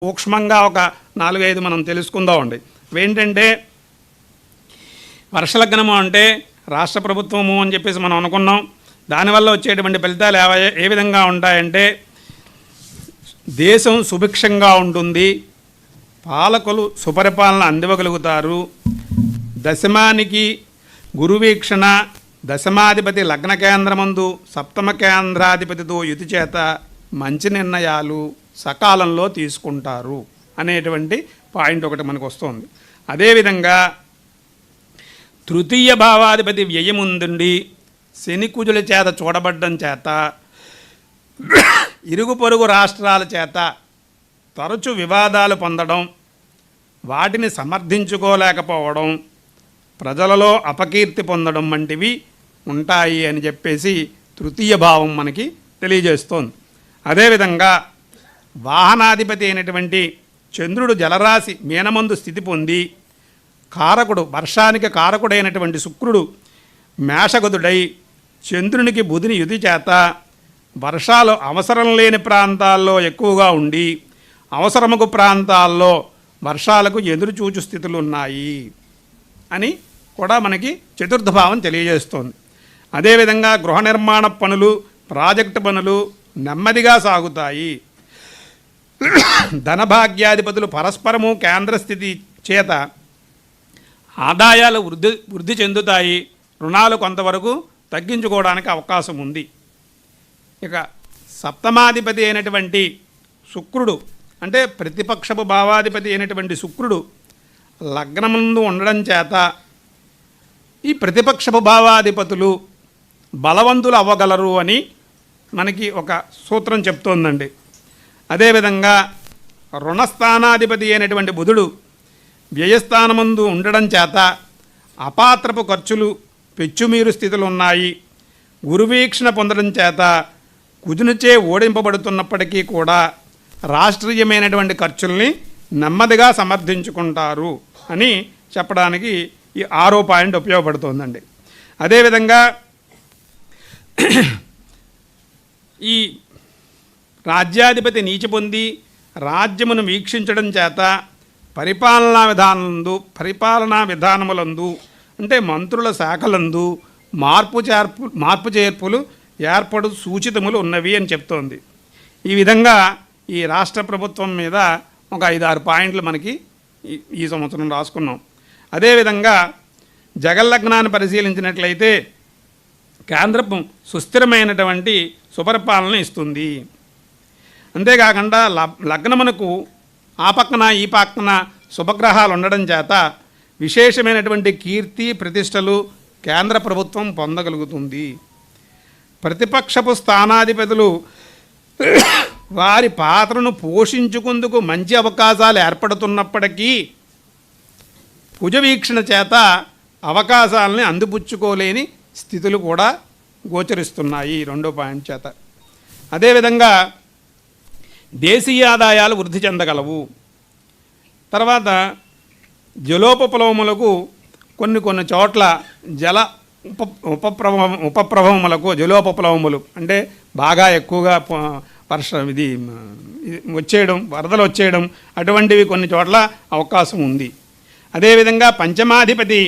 సూక్ష్మంగా ఒక 4-5 మనం తెలుసుకుందామండి. ఏంటంటే వర్షలగ్నము అంటే రాష్ట్ర ప్రభుత్వము అని చెప్పేసి మనం అనుకున్నాం. దానివల్ల వచ్చేటువంటి ఫలితాలు ఏ విధంగా ఉంటాయంటే దేశం సుభిక్షంగా ఉంటుంది, పాలకులు సుపరిపాలన అందివ్వగలుగుతారు, దశమానికి గురువీక్షణ, దశమాధిపతి లగ్న కేంద్రమందు సప్తమ కేంద్రాధిపతితో యుతి చేత మంచి నిర్ణయాలు సకాలంలో తీసుకుంటారు అనేటువంటి పాయింట్ ఒకటి మనకు వస్తుంది. అదేవిధంగా తృతీయ భావాధిపతి వ్యయముందుండి శని కుజుల చేత చూడబడ్డం చేత ఇరుగు పొరుగు రాష్ట్రాల చేత తరచు వివాదాలు పొందడం, వాటిని సమర్థించుకోలేకపోవడం, ప్రజలలో అపకీర్తి పొందడం వంటివి ఉంటాయి అని చెప్పేసి తృతీయ భావం మనకి తెలియజేస్తోంది. అదేవిధంగా వాహనాధిపతి అయినటువంటి చంద్రుడు జలరాశి మీనమందు స్థితి పొంది కారకుడు వర్షానికి కారకుడైనటువంటి శుక్రుడు మేషగదుడై చంద్రునికి బుధిని యుతి చేత వర్షాలు అవసరం లేని ప్రాంతాల్లో ఎక్కువగా ఉండి అవసరముకు ప్రాంతాల్లో వర్షాలకు ఎదురుచూచు స్థితులు ఉన్నాయి అని కూడా మనకి చతుర్థ భావం తెలియజేస్తోంది. అదేవిధంగా గృహ నిర్మాణ పనులు, ప్రాజెక్టు పనులు నెమ్మదిగా సాగుతాయి. ధనభాగ్యాధిపతులు పరస్పరము కేంద్ర స్థితి చేత ఆదాయాలు వృద్ధి చెందుతాయి, రుణాలు కొంతవరకు తగ్గించుకోవడానికి అవకాశం ఉంది. ఇక సప్తమాధిపతి అయినటువంటి శుక్రుడు అంటే ప్రతిపక్షపు భావాధిపతి అయినటువంటి శుక్రుడు లగ్నమందు ఉండడం చేత ఈ ప్రతిపక్షపు భావాధిపతులు బలవంతులు అవ్వగలరు అని మనకి ఒక సూత్రం చెప్తోందండి. అదేవిధంగా రుణస్థానాధిపతి అయినటువంటి బుధుడు వ్యయస్థానమందు ఉండడం చేత అపాత్రపు ఖర్చులు పెచ్చుమీరు స్థితులు ఉన్నాయి. గురువీక్షణ పొందడం చేత కుజునిచే ఓడింపబడుతున్నప్పటికీ కూడా రాష్ట్రీయమైనటువంటి ఖర్చుల్ని నెమ్మదిగా సమర్థించుకుంటారు అని చెప్పడానికి ఈ 6వ పాయింట్ ఉపయోగపడుతోందండి. అదేవిధంగా ఈ రాజ్యాధిపతి నీచి పొంది రాజ్యమును వీక్షించడం చేత పరిపాలనా విధానములందు అంటే మంత్రుల శాఖలందు మార్పు చేర్పులు ఏర్పడు సూచితములు ఉన్నవి అని చెప్తోంది. ఈ విధంగా ఈ రాష్ట్ర ప్రభుత్వం మీద ఒక 5-6 పాయింట్లు మనకి ఈ సంవత్సరం రాసుకున్నాం. అదేవిధంగా జగల్లగ్నాన్ని పరిశీలించినట్లయితే కేంద్రం సుస్థిరమైనటువంటి సుపరిపాలన ఇస్తుంది. అంతేకాకుండా లగ్నమునకు ఆ పక్కన ఈ పక్కన శుభగ్రహాలు ఉండడం చేత విశేషమైనటువంటి కీర్తి ప్రతిష్టలు కేంద్ర ప్రభుత్వం పొందగలుగుతుంది. ప్రతిపక్షపు స్థానాధిపతులు వారి పాత్రను పోషించుకుందుకు మంచి అవకాశాలు ఏర్పడుతున్నప్పటికీ కుజవీక్షణ చేత అవకాశాలని అందిపుచ్చుకోలేని స్థితులు కూడా గోచరిస్తున్నాయి 2వ పాయింట్ చేత. అదేవిధంగా దేశీయ ఆదాయాలు వృద్ధి చెందగలవు. తర్వాత జలోపప్లవములకు కొన్ని చోట్ల జల ఉపప్రభవములకు జలోపప్లవములు అంటే బాగా ఎక్కువగా వచ్చేయడం, వరదలు వచ్చేయడం అటువంటివి కొన్ని చోట్ల అవకాశం ఉంది. అదేవిధంగా పంచమాధిపతి